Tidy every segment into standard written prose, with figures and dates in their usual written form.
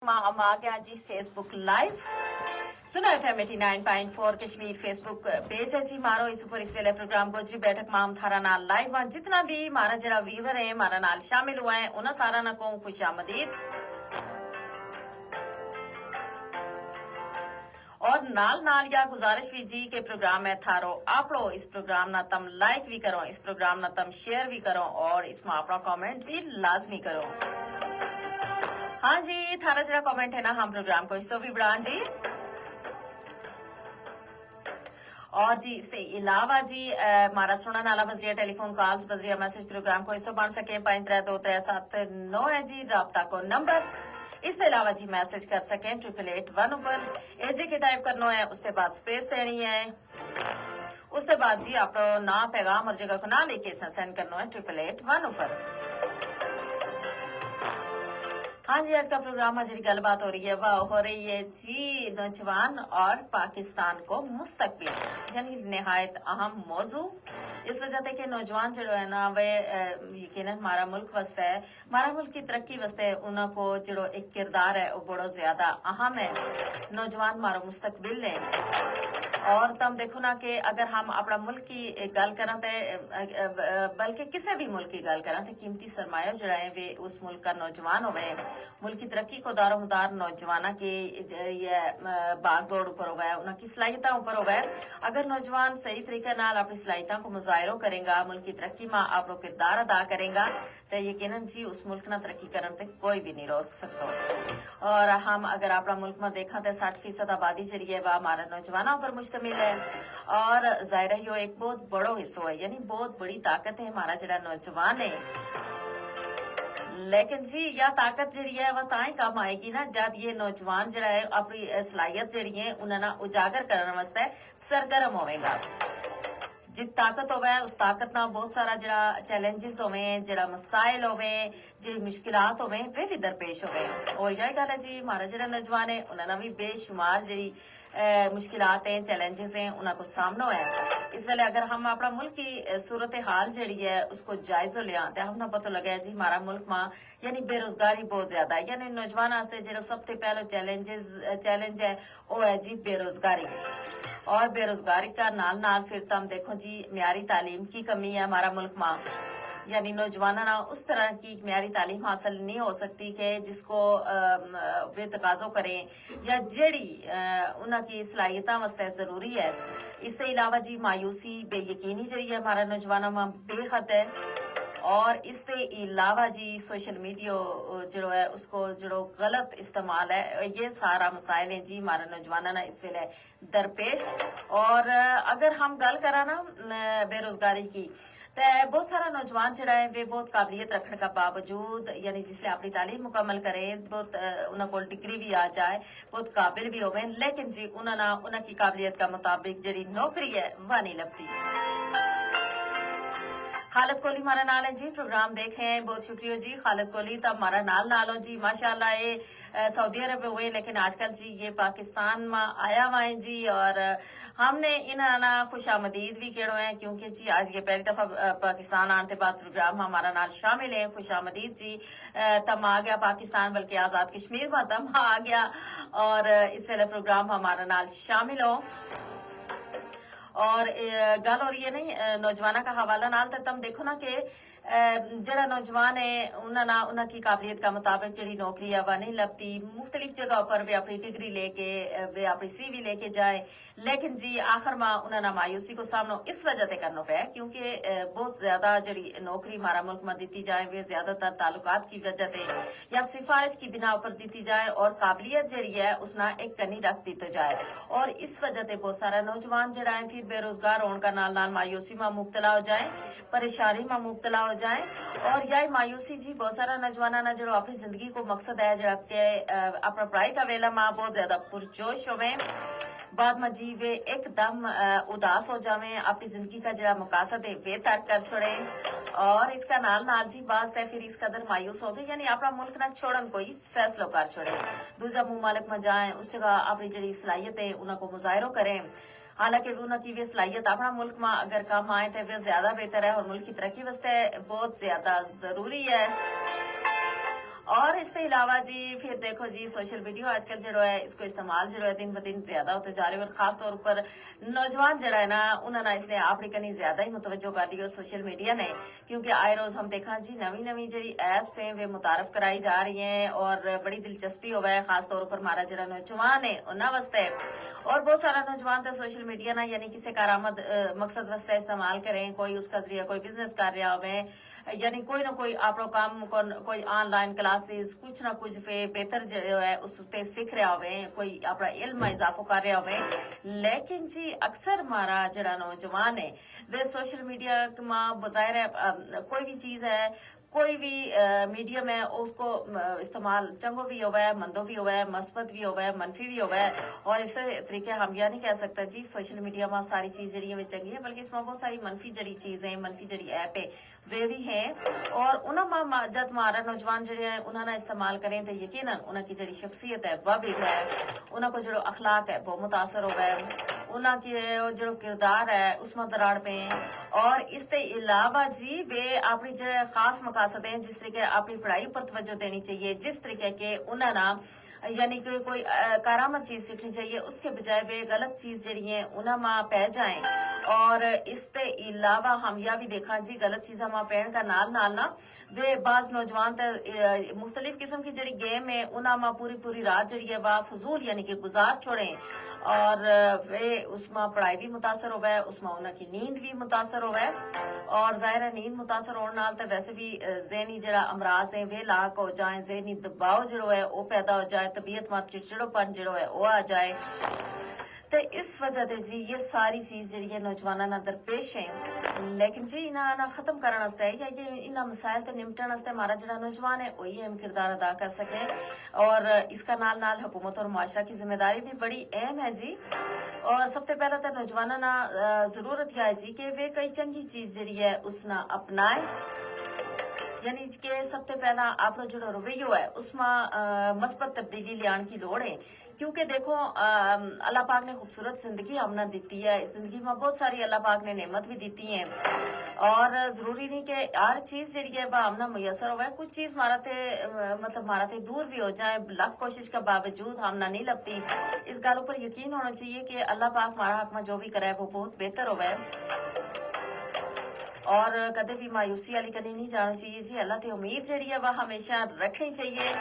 हम आ गया जी Facebook live सुना एफएम 89.4 कश्मीर फेसबुक पेज है जी मारो इस ऊपर इस वेले प्रोग्राम को जी बैठक माम थारा नाल लाइव जितना भी मारा जरा व्यूवर है मारा नाल शामिल हुआ है उन्हें सारा ना को खुश आमदीद और नाल नाल या गुजारिश भी जी के प्रोग्राम है थारो आपड़ो इस प्रोग्राम ना तम लाइक भी करो इस प्रोग्राम ना तम शेयर भी करो और इसमें अपना कमेंट भी लाजमी करो हाँ जी थारा जरा कमेंट है ना हम प्रोग्राम को हिस्सों भी बढ़ान जी और जी इसके अलावा जी मारा सुना नाला बजरिया टेलीफोन कॉल्स बजरिया मैसेज प्रोग्राम को हिस्सों बन सके 532337 है जी राब्ता को नंबर इसके अलावा जी मैसेज कर सकें 8881 ऊपर एजे के टाइप करना है उसके बाद स्पेस देनी है उसके बाद जी आप ना पैगाम और जगह को ना लेके इसमें सेंड करना है 8881 ऊपर हाँ जी आज का प्रोग्राम आज गलबात हो रही है वह हो रही है जी नौजवान और पाकिस्तान को मुस्तकबिल यानी निहायत अहम मौजू इस वजह से कि नौजवान जो है ना वे यकीनन हमारा मुल्क वास्ते है हमारा मुल्क की तरक्की वास्ते उनको जो एक किरदार है वो बड़ा ज्यादा अहम है नौजवान हमारा मुस्तकबिल है और तम देखो ना कि अगर हम अपना मुल्क की गल करें बल्कि किसी भी मुल्क की गल करें तो कीमती सरमाया जड़ा है वे उस मुल्क का नौजवान होवे मुल्क की तरक्की को दारोमदार नौजवाना के ये बाग दौड़ ऊपर हो गया उनकी सलाहियत ऊपर हो गया अगर नौजवान सही तरीके नाल अपनी सलाहियत को मुजाहिरो करेगा मुल्क की तरक्की में आप लोग किरदार अदा करेगा तो यकीनन जी उस मुल्क ना तरक्की करने ते कोई भी नहीं रोक सकता और हम अगर अपना मुल्क में देखा तो 60% आबादी जड़ी है वह हमारा नौजवानों पर मुश्तमिल है और जाहिर है यो एक बहुत बड़ो हिस्सा है यानी बहुत बड़ी ताकत है हमारा जड़ा नौजवान है लेकिन जी या ताकत जड़ी है वह ताई काम आएगी ना जब ये नौजवान जड़ा है अपनी सलाहियत जड़ी है उन्हें उजागर करने वास्ते सरगर्म होवेगा जित ताकत होवे उस ताकत ना बहुत सारा जरा चैलेंजेस होवे जरा मसाइल होवे जी मुश्किलात होवे वे भी दरपेश होवे और यही गल है जी हमारा जरा नौजवान है उन्हें भी बेशुमार जी मुश्किलात हैं चैलेंजेस हैं उनको सामना है इस वेले अगर हम अपना मुल्क की सूरत हाल जड़ी है उसको जायजो लिया तो हम पता लगे जी हमारा मुल्क में यानी बेरोजगारी बहुत ज्यादा है यानी नौजवान वास्ते जो सबसे पहला चैलेंज है वो है जी बेरोजगारी और बेरोजगारी का नाल नाल फिर हम देखो जी म्यारी तालीम की कमी है हमारा मुल्क में यानी नौजवाना ना उस तरह की म्यारी तालीम हासिल नहीं हो सकती कि जिसको वे तकाजो करें या जेड़ी उनकी सलाहियत वास्ते जरूरी है इसके अलावा जी मायूसी बेयकीनी जड़ी है हमारा नौजवानों में बेहद है और इसके अलावा जी सोशल मीडिया जो है उसको जो गलत इस्तेमाल है ये सारा मसाइल है जी हमारा नौजवाना ना इस वेले दरपेश और अगर हम गल करा ना बेरोजगारी की तो बहुत सारा नौजवान जड़ा है वे बहुत काबिलियत रखने का बावजूद यानी जिसने अपनी तालीम मुकम्मल करें बहुत उनको डिग्री भी आ जाए बहुत काबिल भी होवे लेकिन जी उनकी काबिलियत का मुताबिक जड़ी नौकरी है वह नहीं लगती खालिद कोहली हमारा नाल है जी प्रोग्राम देखें बहुत शुक्रिया जी खालिद कोहली तब हमारा नाल नालो जी माशाल्लाह ये सऊदी अरब में हुए लेकिन आजकल जी ये पाकिस्तान में आया हुआ है जी और हमने इन्हां खुश आमदीद भी केड़ो है क्योंकि जी आज ये पहली दफा पाकिस्तान आने के बाद प्रोग्राम हमारा नाल शामिल है खुश आमदीद जी तम आ गया पाकिस्तान बल्कि आजाद कश्मीर में तम आ गया और इस वेले प्रोग्राम हमारा नाल शामिल हो और गल हो रही है नहीं नौजवाना का हवाला नाल तो तुम देखो ना कि जड़ा नौजवान है उनकी काबिलियत का मुताबिक जड़ी नौकरी है वह नहीं लगती मुख्तलिफ जगह पर वे अपनी डिग्री लेके वे अपनी CV लेके जाए लेकिन जी आखिर में उन्होंने मायूसी को सामना इस वजह से करना पे क्योंकि बहुत ज्यादा जड़ी नौकरी हमारा मुल्क में दी जाए वे ज्यादातर ताल्लुकात की वजह से या सिफारिश की बिना पर दी जाए और काबिलियत जड़ी है उसना एक कनी रख दी तो जाए और इस वजह से बहुत सारा नौजवान जड़ा है फिर बेरोजगार होने का नाल नाल मायूसी में मुब्तला हो जाए परेशानी में मुब्तला हो जाए और यही मायूसी जी बहुत सारा नौजवाना ना जो अपनी जिंदगी को मकसद है जरा के अपना पढ़ाई का वेला में बहुत ज्यादा पुरजोश होवे बाद में जी वे एकदम उदास हो जावे अपनी जिंदगी का जरा मकासद है वे तर्क कर छोड़े और इसका नाल नाल जी बाज तय फिर इस कदर मायूस हो गए यानी अपना मुल्क ना छोड़न कोई फैसलो कर छोड़े दूसरा मुंह मालिक में जाए उस जगह अपनी जड़ी सलाहियत है उनको मुजाहिरो करें हालांकि उनकी भी सलाहियत अपना मुल्क में अगर काम आए तो वे ज्यादा बेहतर है और मुल्क की तरक्की वास्ते बहुत ज्यादा जरूरी है और ਇਸ ਦੇ ਇਲਾਵਾ ਜੀ ਫਿਰ ਦੇਖੋ ਜੀ ਸੋਸ਼ਲ ਮੀਡੀਆ ਅੱਜਕੱਲ ਜਿਹੜਾ ਹੈ इसको इस्तेमाल ਜਿਹੜਾ ਹੈ दिन ब दिन ज्यादा होते जा रहे हैं और खास तौर पर नौजवान जरा है ना उन्होंने इसने अपनी कनी ज्यादा ही मुतवज्जो कर ली सोशल मीडिया ने क्योंकि आए रोज हम देखा जी नवी नवी जी एप्स हैं वे मुतारफ कराई जा रही हैं और बड़ी दिलचस्पी हो है खास तौर पर हमारा जरा नौजवान है उन्होंने वास्ते और बहुत सारा नौजवान तो सोशल मीडिया ना यानी किसी कारामद मकसद वास्ते इस्तेमाल करें कोई उसका जरिया कोई बिजनेस कर रहा हो यानी कोई ना कोई आपको काम कोई ऑनलाइन क्लासेस कुछ ना कुछ बेहतर जो है उस उत्ते सीख रहा हो कोई अपना इल्म इजाफो कर रहा हो लेकिन जी अक्सर हमारा जरा नौजवान है वे सोशल मीडिया बजाय कोई भी चीज है कोई भी मीडियम है उसको इस्तेमाल चंगो भी होवा है मंदो भी होवा है मस्बत भी होवा है मनफी भी होवा है और इस तरीके हम यह नहीं कह सकते जी सोशल मीडिया में सारी चीज जड़ी चंगी है बल्कि इसमें बहुत सारी मनफी जड़ी चीजें मनफी जड़ी ऐप है वे भी हैं और उन्होंने जब हमारा नौजवान जड़े हैं उन्होंने इस्तेमाल करें तो यकीनन उनकी जड़ी शख्सियत है वह भी है उनको जो अखलाक है वो मुतासर होगा है उनकी जो किरदार है उसमें दरार पे और इसके अलावा जी वे अपनी जो खास मकासद हैं जिस तरीके अपनी पढ़ाई पर तवज्जो देनी चाहिए जिस तरीके के उन्होंने यानी कि कोई कारामद चीज सीखनी चाहिए उसके बजाय वे गलत चीज जड़ी है उन्हें पै जाए और इसके अलावा हम यह भी देखा जी गलत चीजा मां पैण का नाल नाल ना वे बाज नौजवान मुख्तलिफ किस्म की जड़ी गेम है उन्हें पूरी पूरी रात जड़ी है वह फजूल यानी कि गुजार छोड़े और वे उसमें पढ़ाई भी मुतासर हो है उसमें उनकी नींद भी मुतासर हो है और जाहिर है नींद मुतासर होने नाल तो वैसे भी ज़हनी जड़ा अमराज है वे लाक हो जाए ज़हनी दबाव जो है वो पैदा हो जाए तबीयत में चिड़चिड़ोपन जो है वो आ जाए तो इस वजह से जी ये सारी चीज जी है नौजवानों ना दरपेश है लेकिन जी इन्हें खत्म करने वास्ते या ये इन मसाइल से निपटने वास्ते हमारा जो नौजवान है वही अहम किरदार अदा कर सके और इसका नाल नाल हुकूमत और मुआशरा की जिम्मेदारी भी बड़ी अहम है जी और सबसे पहले तो नौजवानों ना जरूरत है जी कि वे कई चंगी चीज जी है उसना अपनाए यानी कि सबसे पहला आपका जो रवैयो है उसमें मस्बत तब्दीली लियान की लोड़ है क्योंकि देखो अल्लाह पाक ने खूबसूरत जिंदगी हमने दी है इस जिंदगी में बहुत सारी अल्लाह पाक ने नेमत भी दी है और जरूरी नहीं कि हर चीज जी है वह हमने मुयसर हो कुछ चीज हमारा ते दूर भी हो जाए लाख कोशिश के बावजूद हमने नहीं लगती इस गल पर यकीन होना चाहिए कि अल्लाह पाक हमारा हक में जो भी करे वो बहुत बेहतर हो और कदे भी मायूसी वाली करनी नहीं जानी चाहिए जी अल्लाह ते उम्मीद जी है वह हमेशा रखनी चाहिए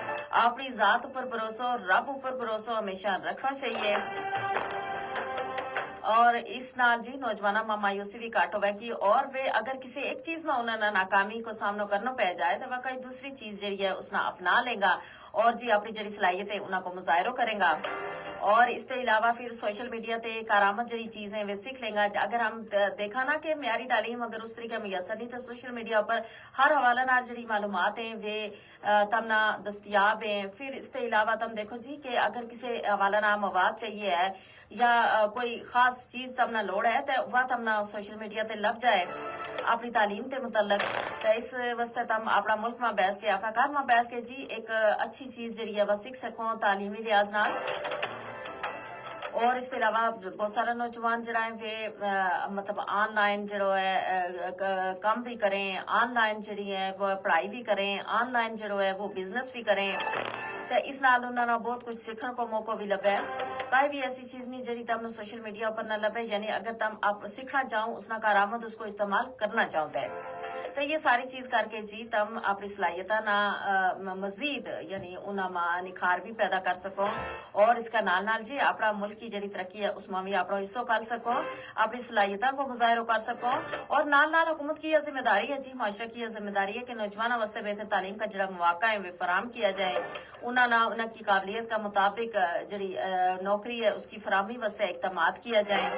अपनी जात ऊपर भरोसा रब ऊपर भरोसा हमेशा रखना चाहिए और इस नाल जी नौजवाना में मायूसी भी घट होवे कि और वे अगर किसी एक चीज में उन्होंने नाकामी को सामना करना पै जाए तो वह कोई दूसरी चीज जी है उसना अपना लेगा और जी अपनी जड़ी सलाहियत है उनको मुजाहिरो करेगा और इसके अलावा फिर सोशल मीडिया ते कारामद जड़ी चीजें वे सीख लेंगे अगर हम देखा ना कि म्यारी तालीम अगर उस तरीके मुयसर नहीं तो सोशल मीडिया पर हर हवाला नाल जड़ी मालूमात हैं वे तमना दस्तियाब हैं फिर इसके अलावा तुम देखो जी कि अगर किसी हवाला नाम मवाद चाहिए है या कोई खास चीज तमना लोड़ है तो वह तमना सोशल मीडिया ते लग जाए अपनी तालीम के मुतलक तो इस वास्ते तुम अपना मुल्क में बैस के अपना घर में बैस के जी एक अच्छी चीज जी है वह सीख सको तालीमी लिहाज नाल और इसके अलावा बहुत सारा नौजवान जरा है वे मतलब ऑनलाइन जो है काम भी करें ऑनलाइन जी है वो पढ़ाई भी करें ऑनलाइन जो है वो बिजनेस भी करें तो इस नाल उन्होंने बहुत कुछ सीखने को मौका भी लगे कोई भी ऐसी चीज नहीं जी तुम सोशल मीडिया पर न लगे यानी अगर तुम आप सीखना चाहो उसना कारामद उसको इस्तेमाल करना चाहते हैं तो ये सारी चीज करके जी तुम अपनी सलाहियत ना मजीद यानी उन्हें निखार भी पैदा कर सको और इसका नाल नाल जी अपना मुल्क की जड़ी तरक्की है उसमें भी अपना हिस्सा कर सको अपनी सलाहियत को मुजाहिरो कर सको और नाल नाल हुकूमत की यह जिम्मेदारी है जी माशरा की यह जिम्मेदारी है कि नौजवानों वास्ते बेहतर तालीम का जरा मौका है वे फराम किया जाए उनकी काबिलियत का मुताबिक जड़ी नौकरी है उसकी फरामी वास्ते इकदामात किया जाए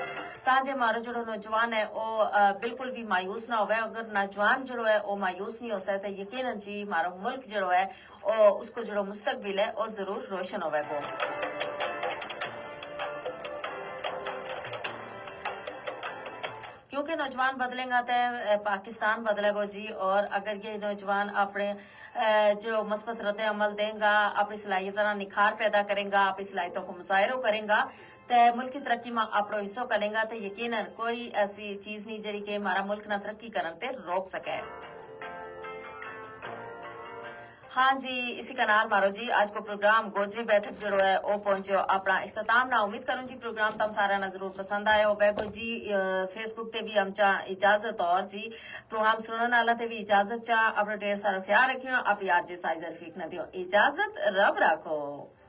ताकि हमारा जो नौजवान है वो बिल्कुल भी मायूस ना हो अगर नौजवान जो है वो मायूस नहीं हो सकता यकीनन जी हमारा मुल्क जो है उसको जो मुस्तकबिल है वो जरूर रोशन होगा क्योंकि नौजवान बदलेगा तो पाकिस्तान बदलेगा जी और अगर ये नौजवान अपने जो मस्बत रद्द अमल देगा अपनी सलाहियत निखार पैदा करेगा अपनी सलाहियतों को मुजाहिरो करेगा तो मुल्क की तरक्की में अपना हिस्सा करेगा तो यकीनन कोई ऐसी चीज नहीं जी कि हमारा मुल्क ना तरक्की करने ते रोक सके हाँ जी, इसी का नाल मारो जी आज को प्रोग्राम गोजरी बैठक जो है वो पहुंचो अपना इख्तिताम ना। उम्मीद करूं जी प्रोग्राम तम सारा ना जरूर पसंद आयो बैगो जी। फेसबुक ते भी आमचा इजाजत और जी प्रोग्राम सुनने वाला ते भी इजाजत चा। अपना ढेर सारा ख्याल रखियो। आप यार जी साइज रफीक न दियो इजाजत, रब रखो।